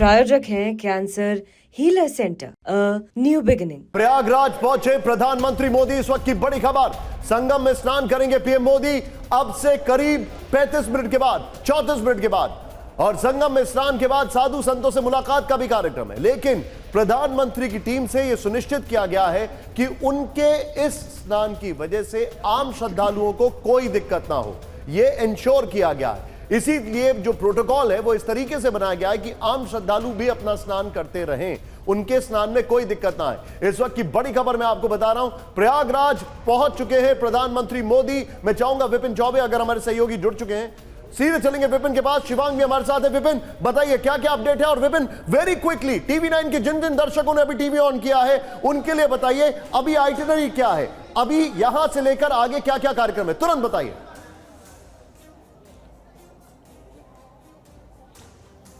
प्रायोजक हैं cancer healer centre, new beginning. Prayagraj पहुंचे प्रधानमंत्री मोदी। इस वक्त की बड़ी खबर, संगम में स्नान करेंगे पीएम मोदी अब से करीब 35 मिनट के बाद, 34 मिनट के बाद। और संगम में स्नान के बाद साधु संतों से मुलाकात का भी कार्यक्रम है। लेकिन प्रधानमंत्री की टीम से यह सुनिश्चित किया गया है कि उनके इस स्नान की वजह से आम श्रद्धालुओं को कोई दिक्कत ना हो, यह इंश्योर किया गया है। इसीलिए जो प्रोटोकॉल है वो इस तरीके से बनाया गया है कि आम श्रद्धालु भी अपना स्नान करते रहें, उनके स्नान में कोई दिक्कत ना आए। इस वक्त की बड़ी खबर मैं आपको बता रहा हूं, प्रयागराज पहुंच चुके हैं प्रधानमंत्री मोदी। मैं चाहूंगा विपिन चौबे अगर हमारे सहयोगी जुड़ चुके हैं, सीधे चलेंगे विपिन के पास। शिवांग भी हमारे साथ है। विपिन बताइए क्या क्या अपडेट है। और विपिन वेरी क्विकली, टीवी9 के जिन जिन दर्शकों ने अभी टीवी ऑन किया है उनके लिए बताइए अभी आइटिनरी क्या है, अभी यहां से लेकर आगे क्या क्या कार्यक्रम है, तुरंत बताइए।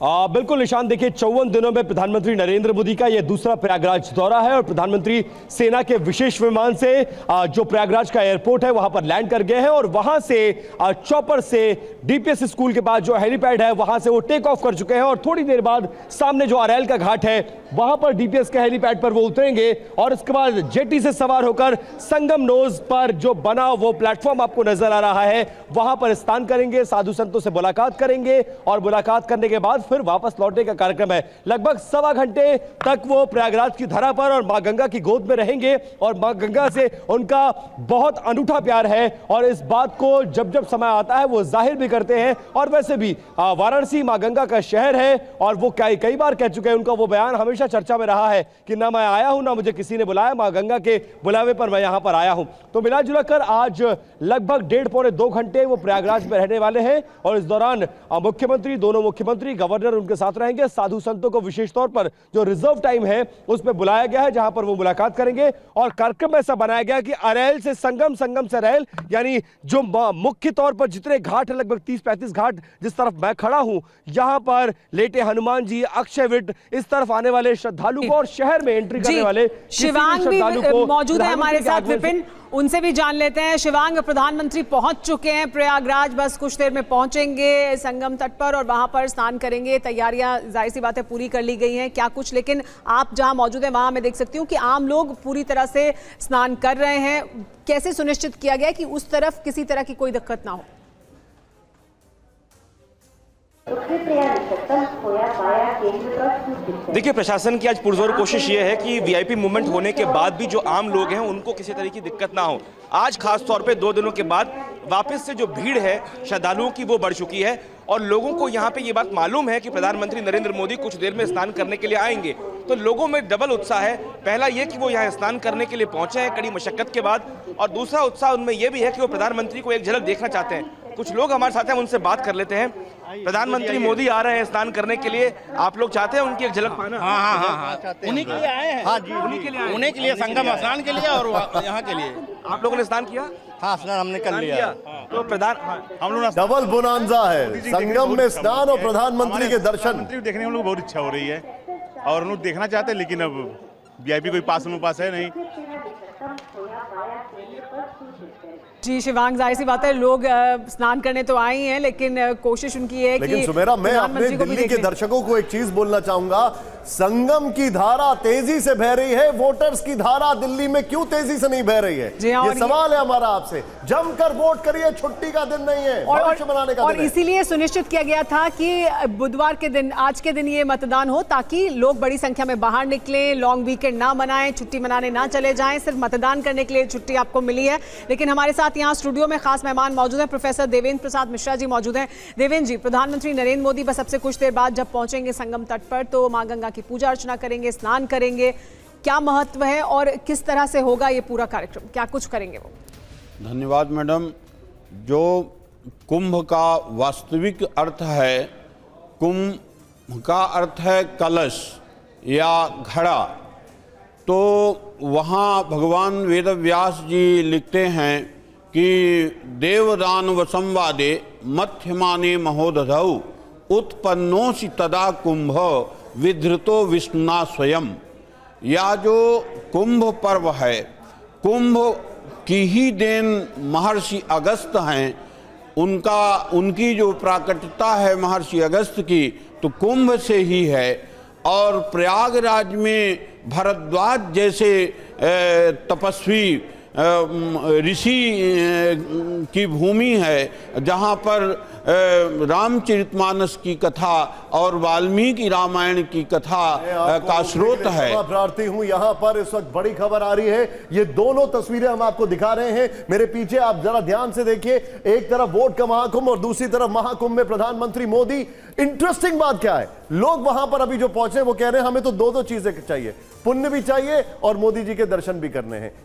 बिल्कुल निशान, देखिए 54 दिनों में प्रधानमंत्री नरेंद्र मोदी का यह दूसरा प्रयागराज दौरा है और प्रधानमंत्री सेना के विशेष विमान से जो प्रयागराज का एयरपोर्ट है वहां पर लैंड कर गए हैं और वहां से चॉपर से डीपीएस स्कूल के पास जो हेलीपैड है वहां से वो टेक ऑफ कर चुके हैं और थोड़ी देर बाद सामने जो अरैल का घाट है वहां पर डीपीएस के हेलीपैड पर वो उतरेंगे और उसके बाद जेटी से सवार होकर संगम नोज पर जो बना वो प्लेटफॉर्म आपको नजर आ रहा है वहां पर स्नान करेंगे, साधु संतों से मुलाकात करेंगे और मुलाकात करने के बाद फिर वापस लौटने का कार्यक्रम है। लगभग 1.25 घंटे तक वो प्रयागराज की धरा पर और मां गंगा की गोद में रहेंगे और मां गंगा से उनका बहुत अनूठा प्यार है और इस बात को जब जब समय आता है वो जाहिर भी करते हैं। और वैसे भी वाराणसी मां गंगा का शहर है और वो कई बार कह चुके हैं, उनका वो बयान हमेशा चर्चा में रहा है कि ना मैं आया हूं ना मुझे किसी ने बुलाया, मां गंगा के बुलावे पर मैं यहां पर आया हूं। तो मिला जुला कर आज लगभग 1.5-2 घंटे वो प्रयागराज में रहने वाले हैं और इस दौरान मुख्यमंत्री, दोनों मुख्यमंत्री, गवर्नर उनके साथ रहेंगे। साधु संतों को विशेष तौर पर जो रिजर्व टाइम है उसमें बुलाया गया है जहां पर वो मुलाकात करेंगे और कार्यक्रम ऐसा बनाया गया कि अरैल से संगम, संगम से अरैल, यानी जो मुख्य तौर पर जितने घाट है लगभग 30-35 घाट जिस तरफ मैं खड़ा हूं यहां पर लेटे हनुमान जी, अक्षयवट, इस तरफ आने वाले श्रद्धालु को और शहर में एंट्री करने वाले शिवांग भी मौजूद है हमारे साथ। विपिन, उनसे भी जान लेते हैं। शिवांग, प्रधानमंत्री पहुंच चुके हैं प्रयागराज, बस कुछ देर में पहुंचेंगे संगम तट पर और वहां पर स्नान करेंगे। तैयारियां जाहिर सी बात है पूरी कर ली गई हैं क्या कुछ, लेकिन आप जहां मौजूद हैं वहां मैं देख सकती हूं कि आम लोग पूरी तरह से स्नान कर रहे हैं। कैसे सुनिश्चित किया गया कि उस तरफ किसी तरह की कोई दिक्कत ना हो? देखिए, प्रशासन की आज पुरजोर कोशिश ये है कि वीआईपी मूवमेंट होने के बाद भी जो आम लोग हैं उनको किसी तरह की दिक्कत ना हो। आज खास तौर पे 2 दिनों के बाद वापस से जो भीड़ है श्रद्धालुओं की वो बढ़ चुकी है और लोगों को यहाँ पे ये बात मालूम है कि प्रधानमंत्री नरेंद्र मोदी कुछ देर में स्नान करने के लिए आएंगे, तो लोगों में डबल उत्साह है। पहला ये कि वो यहाँ स्नान करने के लिए पहुंचे हैं कड़ी मशक्कत के बाद, और दूसरा उत्साह उनमें यह भी है कि वो प्रधानमंत्री को एक झलक देखना चाहते हैं। कुछ लोग हमारे साथ हैं, उनसे बात कर लेते हैं। प्रधानमंत्री मोदी आ रहे हैं स्नान करने के लिए, आप लोग चाहते हैं उनकी एक झलक पाना? हाँ, उन्हीं के लिए आए हैं। हाँ जी, उन्हीं के लिए, संगम स्नान के लिए और यहाँ के लिए। आप लोगों ने स्नान किया? हाँ, स्नान हमने कर लिया। तो हम लोग डबल बोनांजा है, संगम में स्नान और प्रधानमंत्री के दर्शन देखने में हम लोग बहुत इच्छा हो रही है और हम लोग देखना चाहते हैं, लेकिन अब वीआईपी कोई पास उनके पास है नहीं। जी शिवांग, जाहिर सी बात है लोग स्नान करने तो आए हैं लेकिन कोशिश उनकी है लेकिन सुमेरा, मैं अपने दिल्ली के दर्शकों को एक चीज बोलना चाहूंगा, संगम की धारा तेजी से बह रही है, वोटर्स की धारा दिल्ली में क्यों तेजी से नहीं बह रही है? ये सवाल है हमारा आपसे। जमकर वोट करिए, छुट्टी का दिन नहीं है, भविष्य बनाने का दिन है। और इसीलिए सुनिश्चित किया गया था कि बुधवार के दिन, आज के दिन ये मतदान हो ताकि लोग बड़ी संख्या में बाहर निकलें, लॉन्ग वीकेंड ना मनाएं, छुट्टी मनाने ना चले जाएं, सिर्फ मतदान करने के लिए छुट्टी आपको मिली है। लेकिन हमारे साथ यहाँ स्टूडियो में खास मेहमान मौजूद हैं, प्रोफेसर देवेंद्र प्रसाद मिश्रा जी मौजूद हैं। देवेंद्र जी, प्रधानमंत्री नरेंद्र मोदी बस सबसे कुछ देर बाद जब पहुंचेंगे संगम तट पर तो मां गंगा की पूजा अर्चना करेंगे, स्नान करेंगे, क्या महत्व है और किस तरह से होगा ये पूरा कार्यक्रम, क्या कुछ करेंगे वो? धन्यवाद मैडम। जो कुंभ का वास्तविक अर्थ है, कुंभ का अर्थ है कलश या घड़ा, तो वहाँ भगवान वेदव्यास जी लिखते हैं कि देवदानव संवादे मध्यमाने महोदधौ उत्पन्नोसि तदा कुंभ विधृतो विष्णुना स्वयं। या जो कुंभ पर्व है, कुंभ की ही देन महर्षि अगस्त हैं, उनकी जो प्राकट्यता है महर्षि अगस्त की, तो कुंभ से ही है। और प्रयागराज में भरद्वाज जैसे तपस्वी ऋषि की भूमि है, जहाँ पर रामचरितमानस की कथा और वाल्मीकि रामायण की कथा का स्रोत है। प्रार्थी हूं, यहां पर इस वक्त बड़ी खबर आ रही है। ये दोनों तस्वीरें हम आपको दिखा रहे हैं मेरे पीछे, आप जरा ध्यान से देखिए। एक तरफ वोट का महाकुंभ और दूसरी तरफ महाकुंभ में प्रधानमंत्री मोदी। इंटरेस्टिंग बात क्या है, लोग वहां पर अभी जो पहुंचे वो कह रहे हैं हमें तो दो चीजें चाहिए, पुण्य भी चाहिए और मोदी जी के दर्शन भी करने हैं।